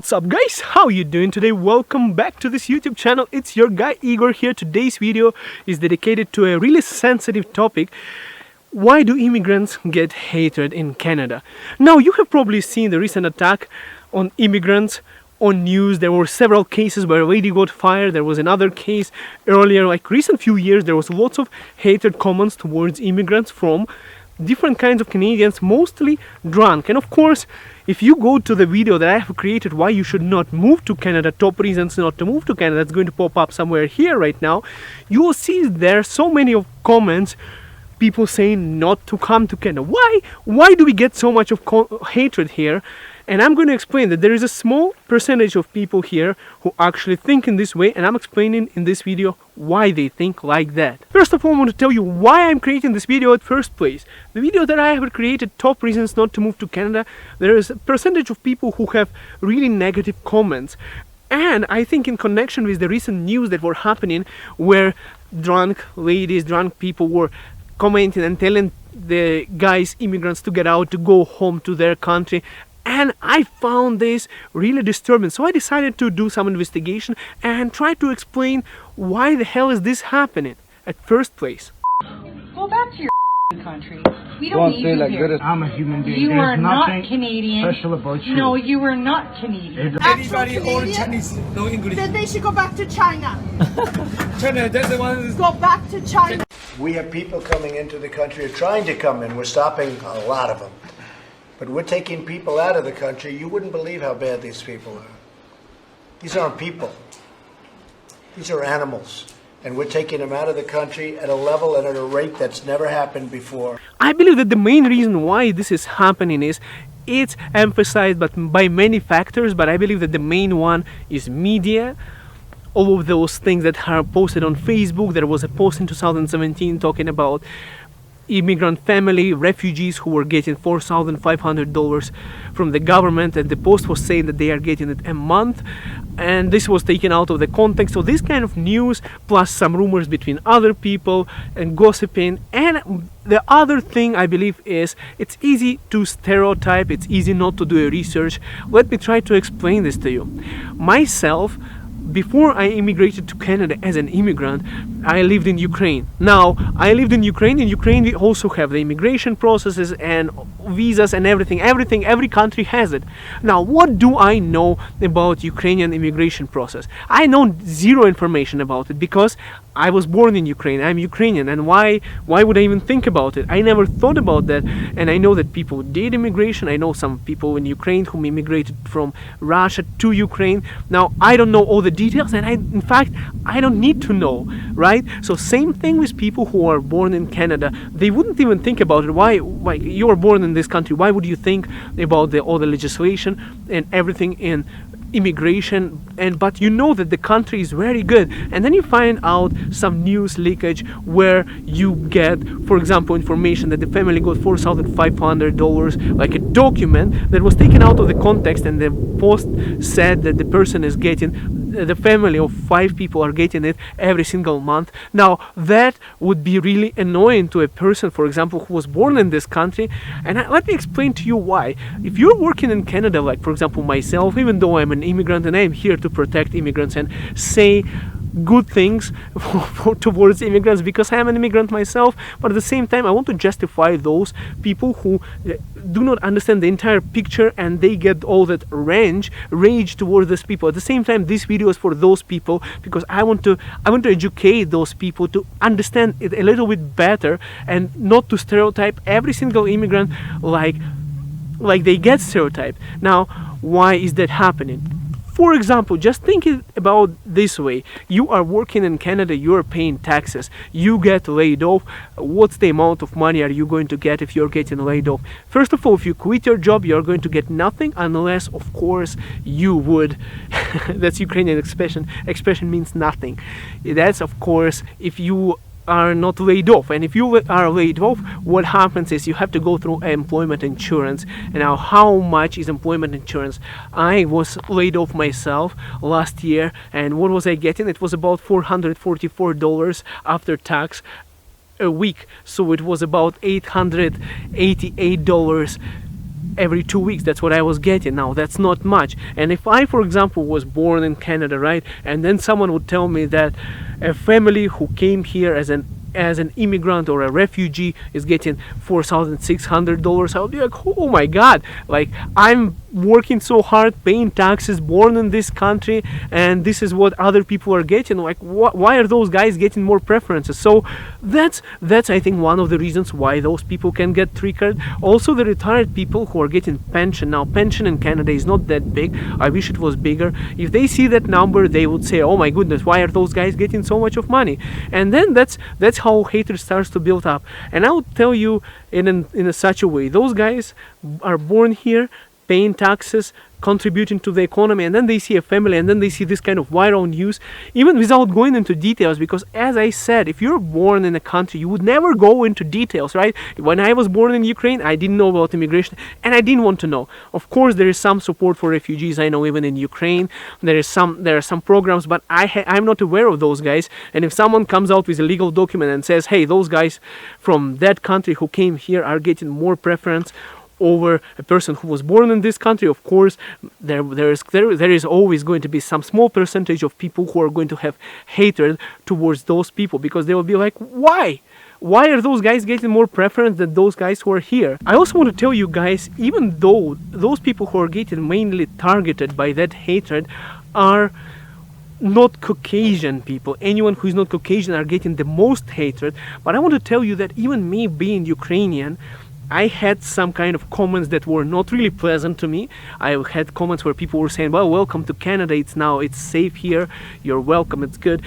What's up guys, how you doing today? Welcome back to this YouTube channel. It's your guy Igor here. Today's video is dedicated to a really sensitive topic. Why do immigrants get hatred in Canada? Now you have probably seen the recent attack on immigrants on news. There were several cases where a lady got fired. There was another case earlier, like recent few years, there was lots of hatred comments towards immigrants from different kinds of Canadians, mostly drunk. And of course, if you go to the video that I have created, why you should not move to Canada, top reasons not to move to Canada, it's going to pop up somewhere here right now, you will see there so many of comments, people saying not to come to Canada. Why do we get so much of hatred here? And I'm going to explain that there is a small percentage of people here who actually think in this way, and I'm explaining in this video why they think like that. First of all, I want to tell you why I'm creating this video at first place. The video that I have created, top reasons not to move to Canada, there is a percentage of people who have really negative comments. And I think in connection with the recent news that were happening, where drunk ladies, drunk people were commenting and telling the guys, immigrants, to get out, to go home to their country. And I found this really disturbing, so I decided to do some investigation and try to explain why the hell is this happening at first place. Go back to your country. We don't need you like here. I'm a human being. You There's are not nothing Canadian. special about you. No, you are not Canadian. Anybody or Chinese, no English. Then they should go back to China. China, that's the one. Go back to China. We have people coming into the country or trying to come in. We're stopping a lot of them. But we're taking people out of the country. You wouldn't believe how bad these people are. These aren't people. These are animals. And we're taking them out of the country at a level and at a rate that's never happened before. I believe that the main reason why this is happening is it's emphasized by many factors, but I believe that the main one is media. All of those things that are posted on Facebook. There was a post in 2017 talking about immigrant family, refugees who were getting $4,500 from the government, and the post was saying that they are getting it a month, and this was taken out of the context. So this kind of news, plus some rumors between other people and gossiping. And the other thing I believe is it's easy to stereotype, it's easy not to do a research. Let me try to explain this to you. Myself, before I immigrated to Canada as an immigrant, I lived in Ukraine. Now, I lived in Ukraine. In Ukraine, we also have the immigration processes and visas and everything. Every country has it. Now, what do I know about Ukrainian immigration process? I know zero information about it because I was born in Ukraine. I'm Ukrainian, and why would I even think about it? I never thought about that, and I know that people did immigration. I know some people in Ukraine who immigrated from Russia to Ukraine. Now, I don't know all the details, and in fact, I don't need to know, right? So same thing with people who are born in Canada. They wouldn't even think about it. Why you are born in this country, why would you think about all the legislation and everything in immigration? But you know that the country is very good, and then you find out some news leakage where you get, for example, information that the family got $4,500, like a document that was taken out of the context, and the post said that the person is getting, the family of 5 people are getting it every single month. Now that would be really annoying to a person, for example, who was born in this country. And let me explain to you why. If you're working in Canada, like for example myself, even though I'm an immigrant and I'm here to protect immigrants and say good things towards immigrants because I am an immigrant myself, but at the same time I want to justify those people who do not understand the entire picture and they get all that rage towards these people. At the same time, this video is for those people because I want to educate those people to understand it a little bit better and not to stereotype every single immigrant like they get stereotyped. Now, why is that happening? For example, just think about this way. You are working in Canada, you are paying taxes, you get laid off. What's the amount of money are you going to get if you're getting laid off? First of all, if you quit your job, you're going to get nothing unless, of course, you would. That's Ukrainian expression means nothing. That's, of course, if you are not laid off. And if you are laid off, what happens is you have to go through employment insurance. And now, how much is employment insurance? I was laid off myself last year, and what was I getting? It was about $444 after tax a week. So it was about $888 every 2 weeks. That's what I was getting. Now that's not much. And if I, for example, was born in Canada, right, and then someone would tell me that a family who came here as an immigrant or a refugee is getting $4,600, I'll be like, oh my god, like, I'm working so hard, paying taxes, born in this country, and this is what other people are getting. Like, why are those guys getting more preferences? So that's I think one of the reasons why those people can get triggered. Also, the retired people who are getting pension. Now, pension in Canada is not that big. I wish it was bigger. If they see that number, they would say, oh my goodness, why are those guys getting so much of money? And then that's how hatred starts to build up. And I would tell you in such a way, those guys are born here, paying taxes, contributing to the economy, and then they see a family, and then they see this kind of viral news, even without going into details, because as I said, if you're born in a country, you would never go into details, right? When I was born in Ukraine, I didn't know about immigration, and I didn't want to know. Of course, there is some support for refugees. I know even in Ukraine there are some programs, but I'm not aware of those guys. And if someone comes out with a legal document and says, hey, those guys from that country who came here are getting more preference over a person who was born in this country, of course, there is always going to be some small percentage of people who are going to have hatred towards those people, because they will be like, why? Why are those guys getting more preference than those guys who are here? I also want to tell you guys, even though those people who are getting mainly targeted by that hatred are not Caucasian people, anyone who is not Caucasian are getting the most hatred, but I want to tell you that even me being Ukrainian, I had some kind of comments that were not really pleasant to me. I had comments where people were saying, well, welcome to Canada, it's safe here, you're welcome, it's good.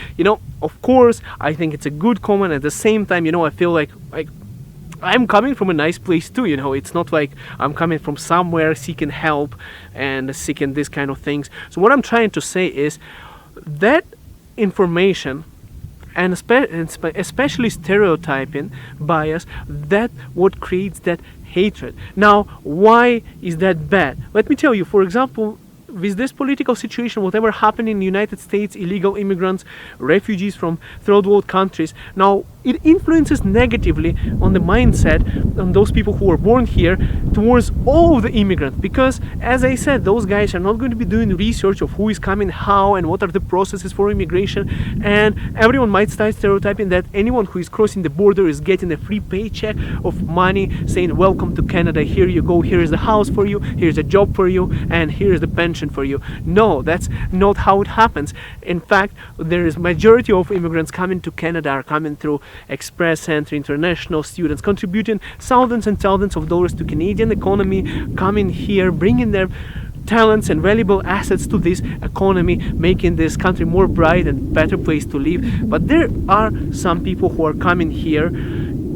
Of course, I think it's a good comment. At the same time, I feel like I'm coming from a nice place too, it's not like I'm coming from somewhere seeking help and seeking this kind of things. So what I'm trying to say is that information, and especially stereotyping bias, that what creates that hatred. Now, why is that bad? Let me tell you, for example, with this political situation, whatever happened in the United States, illegal immigrants, refugees from third world countries, now it influences negatively on the mindset on those people who are born here towards all of the immigrants, because as I said, those guys are not going to be doing research of who is coming, how, and what are the processes for immigration, and everyone might start stereotyping that anyone who is crossing the border is getting a free paycheck of money, saying, welcome to Canada, here you go, here is the house for you, here's a job for you, and here is the pension for you. No, that's not how it happens. In fact, there is majority of immigrants coming to Canada are coming through express entry, international students, contributing thousands and thousands of dollars to Canadian economy, coming here, bringing their talents and valuable assets to this economy, making this country more bright and better place to live. But there are some people who are coming here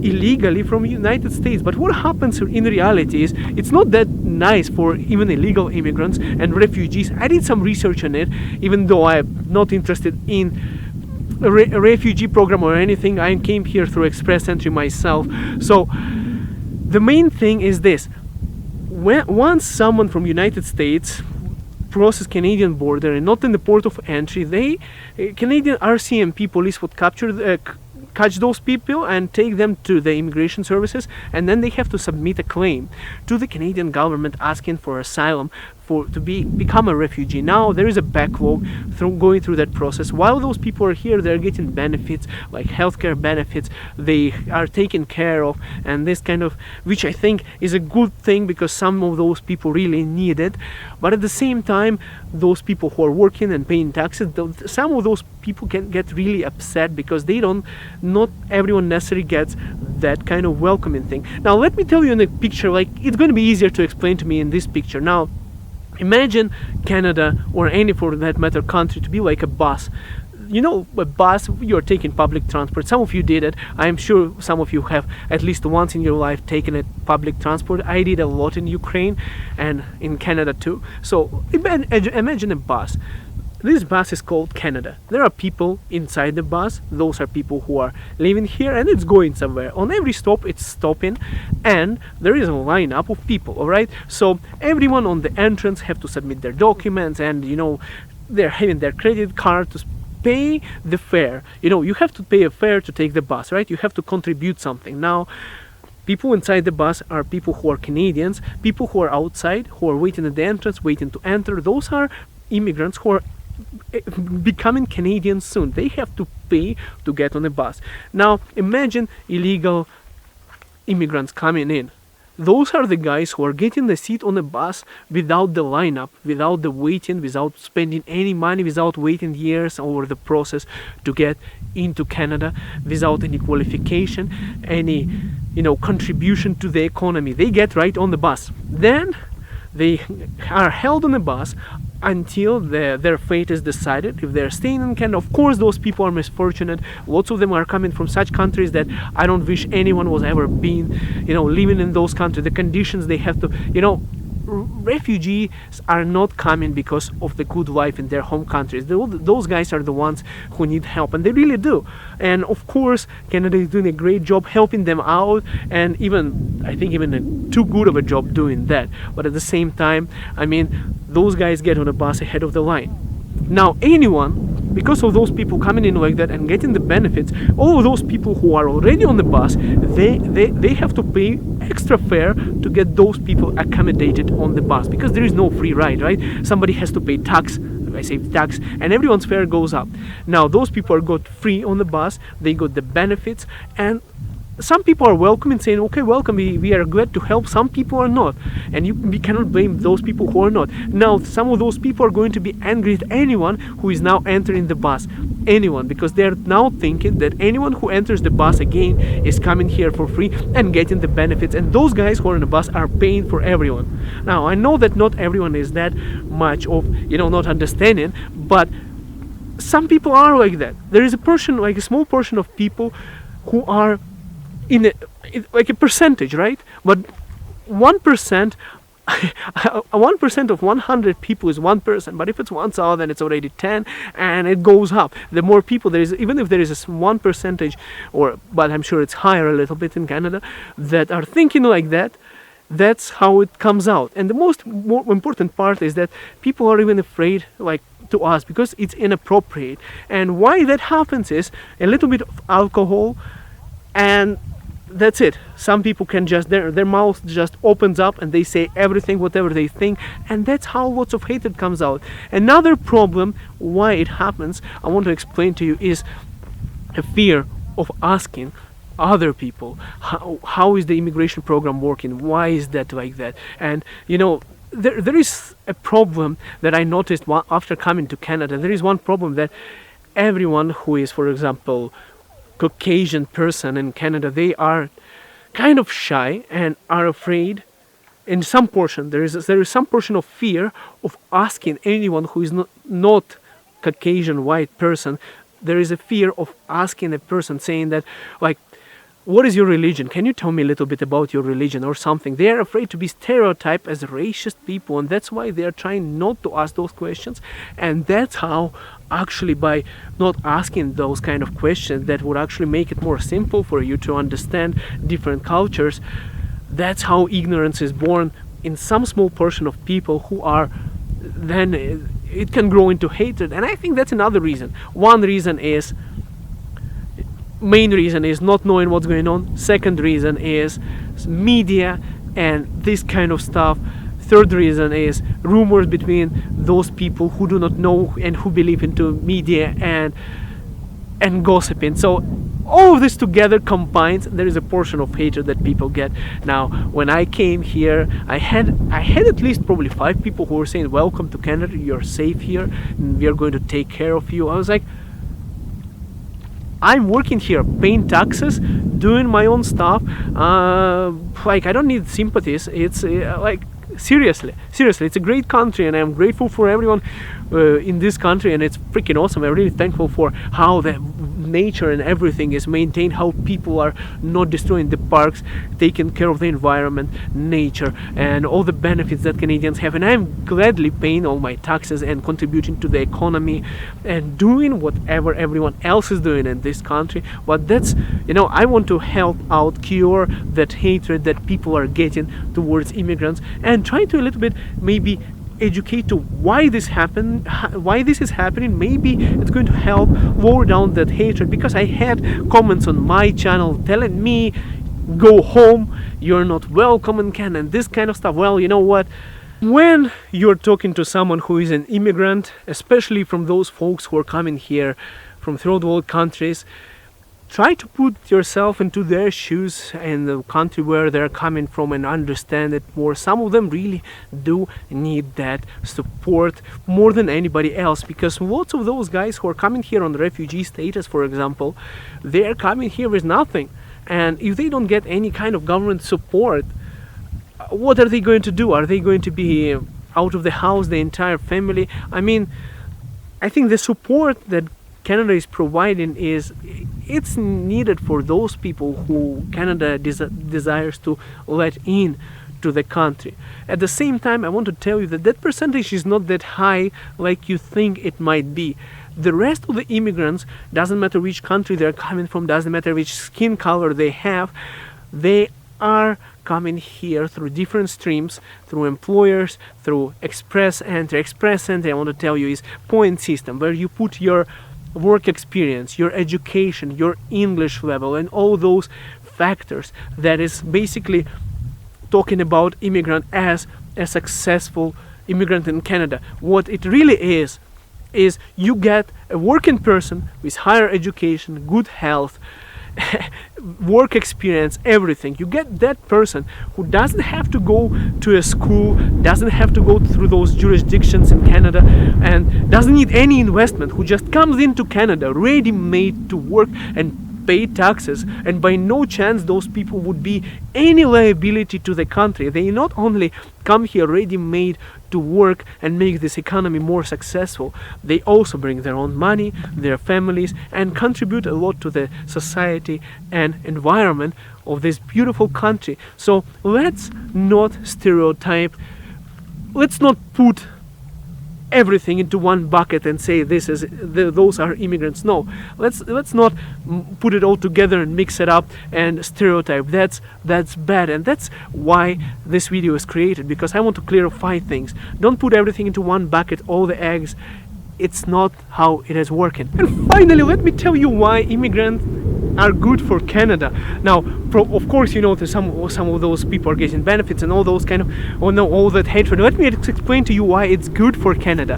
illegally from the United States. But what happens in reality is it's not that nice for even illegal immigrants and refugees. I did some research on it, even though I'm not interested in a refugee program or anything. I came here through express entry myself. So the main thing is this: once someone from United States crosses Canadian border and not in the port of entry, Canadian RCMP police would catch those people and take them to the immigration services, and then they have to submit a claim to the Canadian government asking for asylum to become a refugee. Now there is a backlog going through that process. While those people are here, they're getting benefits like healthcare benefits, they are taken care of, and this kind of, which I think is a good thing because some of those people really need it. But at the same time, those people who are working and paying taxes, some of those people can get really upset because not everyone necessarily gets that kind of welcoming thing. Now let me tell you in a picture, like it's going to be easier to explain to me in this picture. Now imagine Canada, or any for that matter country, to be like a bus. A bus, you're taking public transport. Some of you did it. I'm sure some of you have at least once in your life taken a public transport. I did a lot in Ukraine and in Canada too. So imagine a bus. This bus is called Canada. There are people inside the bus. Those are people who are living here, and it's going somewhere. On every stop it's stopping, and there is a lineup of people, all right? So everyone on the entrance have to submit their documents, and they're having their credit card to pay the fare. You have to pay a fare to take the bus, right? You have to contribute something. Now People inside the bus are people who are Canadians, people who are outside, who are waiting at the entrance, waiting to enter. Those are immigrants who are becoming Canadians soon. They have to pay to get on the bus. Now imagine illegal immigrants coming in. Those are the guys who are getting the seat on the bus without the lineup, without the waiting, without spending any money, without waiting years over the process to get into Canada, without any qualification, any contribution to the economy. They get right on the bus. Then they are held on the bus until their fate is decided. If they're staying in Canada, of course those people are misfortunate. Lots of them are coming from such countries that I don't wish anyone was ever been, living in those countries. The conditions they have to, refugees are not coming because of the good life in their home countries. Those guys are the ones who need help, and they really do. And of course Canada is doing a great job helping them out, and I think even too good of a job doing that. But at the same time, those guys get on a bus ahead of the line. Now anyone, because of those people coming in like that and getting the benefits, all of those people who are already on the bus, they have to pay extra fare to get those people accommodated on the bus, because there is no free ride, right? Somebody has to pay tax, I say tax, and everyone's fare goes up. Now those people are got free on the bus, they got the benefits, and some people are welcome and saying, okay, welcome, we are glad to help. Some people are not, and we cannot blame those people who are not. Now some of those people are going to be angry at anyone who is now entering the bus, anyone, because they're now thinking that anyone who enters the bus again is coming here for free and getting the benefits, and those guys who are in the bus are paying for everyone. Now I know that not everyone is that much of not understanding, but some people are like that. There is a small portion of people who are like a percentage, right? But 1%, 1% of 100 people is 1%. But if it's 1,000, then it's already 10, and it goes up. The more people there is, even if there is a 1%, but I'm sure it's higher a little bit in Canada, that are thinking like that. That's how it comes out. And the more important part is that people are even afraid, to us, because it's inappropriate. And why that happens is a little bit of alcohol, and that's it. Some people can just, their mouth just opens up and they say everything, whatever they think, and that's how lots of hatred comes out. Another problem why it happens, I want to explain to you, is a fear of asking other people, how is the immigration program working? Why is that like that? And there is a problem that I noticed after coming to Canada. There is one problem that everyone who is, for example, Caucasian person in Canada, they are kind of shy and are afraid. In some portion, there is some portion of fear of asking anyone who is not Caucasian white person. There is a fear of asking a person, saying that, what is your religion? Can you tell me a little bit about your religion or something? They are afraid to be stereotyped as racist people, and that's why they are trying not to ask those questions. And that's how, actually, by not asking those kind of questions that would actually make it more simple for you to understand different cultures, that's how ignorance is born in some small portion of people who are, then it can grow into hatred. And I think that's another reason. Main reason is not knowing what's going on. Second reason is media and this kind of stuff. Third reason is rumors between those people who do not know and who believe into media and gossiping. So all of this together combines, there is a portion of hatred that people get. Now, when I came here, I had at least probably 5 people who were saying, welcome to Canada, you're safe here, and we are going to take care of you. I was like, I'm working here, paying taxes, doing my own stuff. I don't need sympathies. It's seriously, it's a great country, and I'm grateful for everyone in this country, and it's freaking awesome. I'm really thankful for how the nature and everything is maintained, how people are not destroying the parks, taking care of the environment, nature, and all the benefits that Canadians have. And I'm gladly paying all my taxes and contributing to the economy and doing whatever everyone else is doing in this country. But that's, I want to help out, cure that hatred that people are getting towards immigrants, and try to a little bit maybe educate to why this is happening. Maybe it's going to help lower down that hatred, because I had comments on my channel telling me, go home, you're not welcome in Canada, and this kind of stuff. Well, you know what? When you're talking to someone who is an immigrant, especially from those folks who are coming here from third world countries, try to put yourself into their shoes in the country where they're coming from and understand it more. Some of them really do need that support more than anybody else, because lots of those guys who are coming here on refugee status, for example, they're coming here with nothing. And if they don't get any kind of government support, what are they going to do? Are they going to be out of the house, the entire family? I mean, I think the support that Canada is providing it's needed for those people who Canada desires to let in to the country. At the same time, I want to tell you that that percentage is not that high like you think it might be. The rest of the immigrants, doesn't matter which country they're coming from, doesn't matter which skin color they have, they are coming here through different streams, through employers, through express entry. Express entry, I want to tell you, is point system, where you put your work experience, your education, your English level, and all those factors that is basically talking about immigrant as a successful immigrant in Canada. What it really is you get a working person with higher education, good health, work experience, everything. You get that person who doesn't have to go to a school, doesn't have to go through those jurisdictions in Canada, and doesn't need any investment, who just comes into Canada ready made to work and pay taxes. And by no chance those people would be any liability to the country. They not only come here ready made to work and make this economy more successful, they also bring their own money, their families, and contribute a lot to the society and environment of this beautiful country. So let's not stereotype, let's not put everything into one bucket and say those are immigrants. No, let's not put it all together and mix it up and stereotype. That's bad, and that's why this video is created, because I want to clarify things. Don't put everything into one bucket, all the eggs. It's not how it is working. And finally, let me tell you why immigrants are good for Canada. Now, of course, you know, some of those people are getting benefits and all those kind of, all that hatred. Let me explain to you why it's good for Canada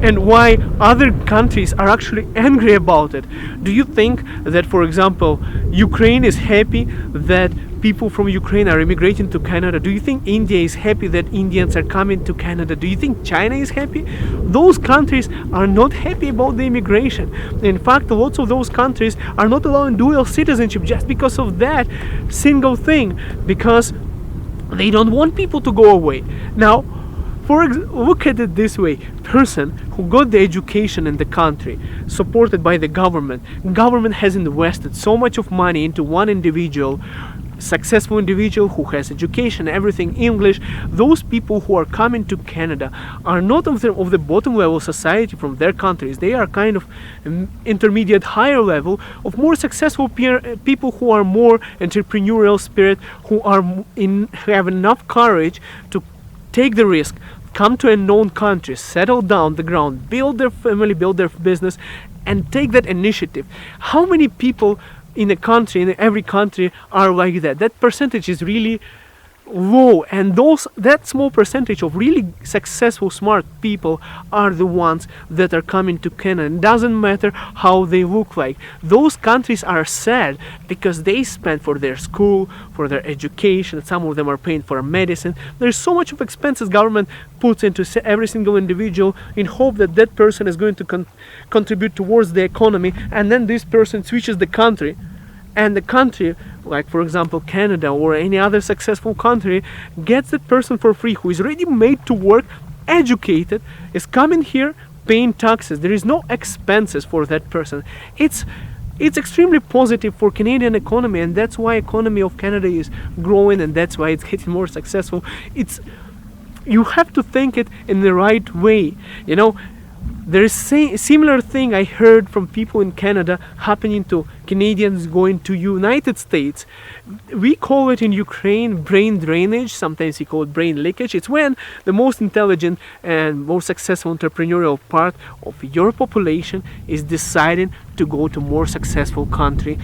and why other countries are actually angry about it. Do you think that, for example, Ukraine is happy that people from Ukraine are immigrating to Canada? Do you think India is happy that Indians are coming to Canada? Do you think China is happy? Those countries are not happy about the immigration. In fact, lots of those countries are not allowing dual citizenship just because of that single thing, because they don't want people to go away. Now, look at it this way. Person who got the education in the country, supported by the government has invested so much of money into one individual, successful individual who has education, everything English. Those people who are coming to Canada are not of the bottom level society from their countries. They are kind of intermediate, higher level of more successful people who are more entrepreneurial spirit, who have enough courage to take the risk, come to a known country, settle down the ground, build their family, build their business, and take that initiative. How many people in a country, in every country, are like that? That percentage is really low, and that small percentage of really successful, smart people are the ones that are coming to Canada. It doesn't matter how they look like. Those countries are sad because they spend for their school, for their education. Some of them are paying for medicine. There's so much of expenses government puts into every single individual in hope that that person is going to contribute towards the economy, and then this person switches the country, and the country, like for example Canada or any other successful country, gets that person for free, who is ready made to work, educated, is coming here paying taxes. There is no expenses for that person. It's extremely positive for Canadian economy, and that's why economy of Canada is growing, and that's why it's getting more successful. You have to think it in the right way. You know, there is similar thing I heard from people in Canada happening to Canadians going to United States. We call it in Ukraine brain drainage. Sometimes we call it brain leakage. It's when the most intelligent and most successful entrepreneurial part of your population is deciding to go to more successful country,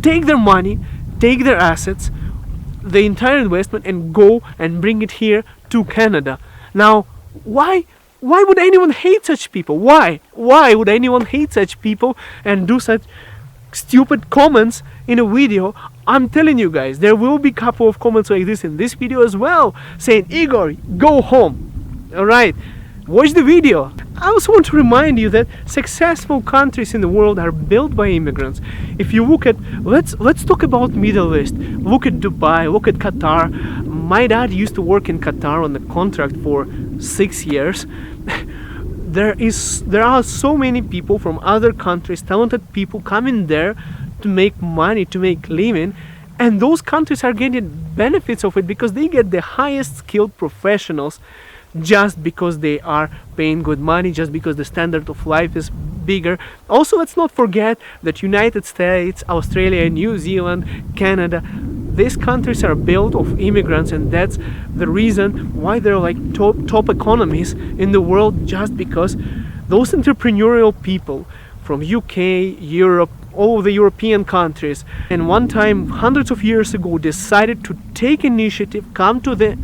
take their money, take their assets, the entire investment and go and bring it here to Canada. Now, why would anyone hate such people? Why would anyone hate such people and do such stupid comments in a video? I'm telling you guys, there will be a couple of comments like this in this video as well, saying, Igor, go home. Alright, watch the video. I also want to remind you that successful countries in the world are built by immigrants. If you look at, let's talk about Middle East. Look at Dubai, look at Qatar. My dad used to work in Qatar on a contract for 6 years. There are so many people from other countries, talented people coming there to make money, to make living, and those countries are getting benefits of it because they get the highest skilled professionals just because they are paying good money, just because the standard of life is bigger. Also, let's not forget that United States, Australia, New Zealand, Canada, these countries are built of immigrants, and that's the reason why they're like top economies in the world, just because those entrepreneurial people from UK, Europe, all the European countries, and one time hundreds of years ago decided to take initiative, come to the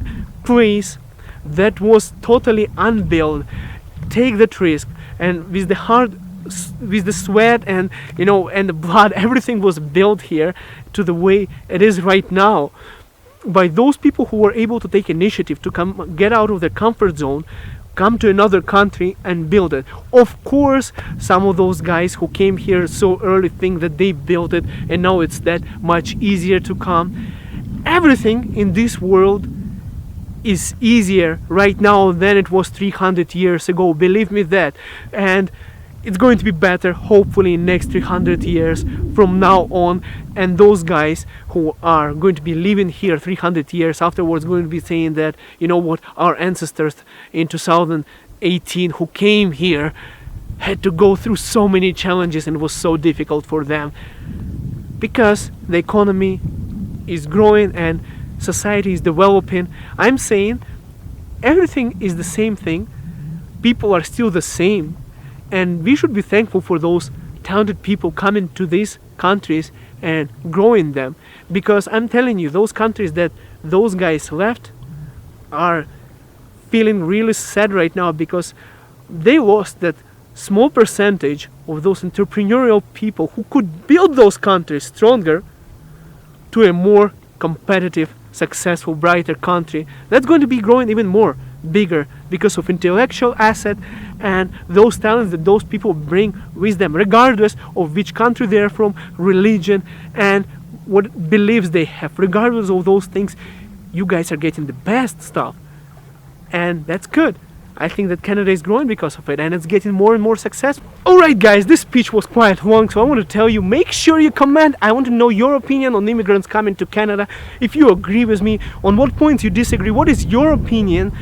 place that was totally unbuilt, take that risk, and with the sweat and and the blood, everything was built here to the way it is right now by those people who were able to take initiative to come get out of their comfort zone, come to another country and build it. Of course, some of those guys who came here so early think that they built it and now it's that much easier to come. Everything in this world is easier right now than it was 300 years ago, believe me that, and it's going to be better hopefully in next 300 years from now on. And those guys who are going to be living here 300 years afterwards going to be saying that, you know what, our ancestors in 2018 who came here had to go through so many challenges and it was so difficult for them, because the economy is growing and society is developing. I'm saying everything is the same thing, people are still the same, and we should be thankful for those talented people coming to these countries and growing them, because I'm telling you, those countries that those guys left are feeling really sad right now because they lost that small percentage of those entrepreneurial people who could build those countries stronger to a more competitive, successful, brighter country that's going to be growing even more bigger because of intellectual asset and those talents that those people bring with them, regardless of which country they're from, religion, and what beliefs they have. Regardless of those things, you guys are getting the best stuff, and that's good. I think that Canada is growing because of it, and it's getting more and more successful. Alright guys, this speech was quite long, so I want to tell you, make sure you comment. I want to know your opinion on immigrants coming to Canada. If you agree with me, on what points you disagree, what is your opinion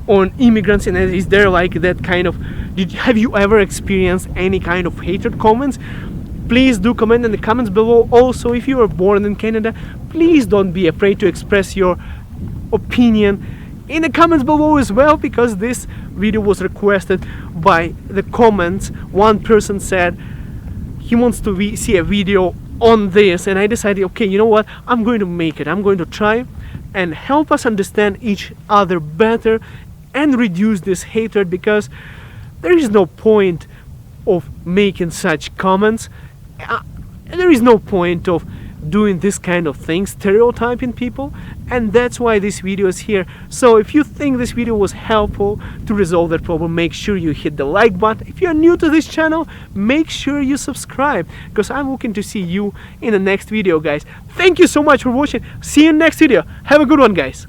on immigrants, and is there like that kind of, have you ever experienced any kind of hatred comments? Please do comment in the comments below. Also, if you were born in Canada, please don't be afraid to express your opinion in the comments below as well, because this video was requested by the comments. One person said he wants to see a video on this, and I decided, okay, you know what, I'm going to make it. I'm going to try and help us understand each other better and reduce this hatred, because there is no point of making such comments. There is no point of doing this kind of thing, stereotyping people, and that's why this video is here. So if you think this video was helpful to resolve that problem, make sure you hit the like button. If you're new to this channel, make sure you subscribe, because I'm looking to see you in the next video, guys. Thank you so much for watching. See you in the next video. Have a good one, guys.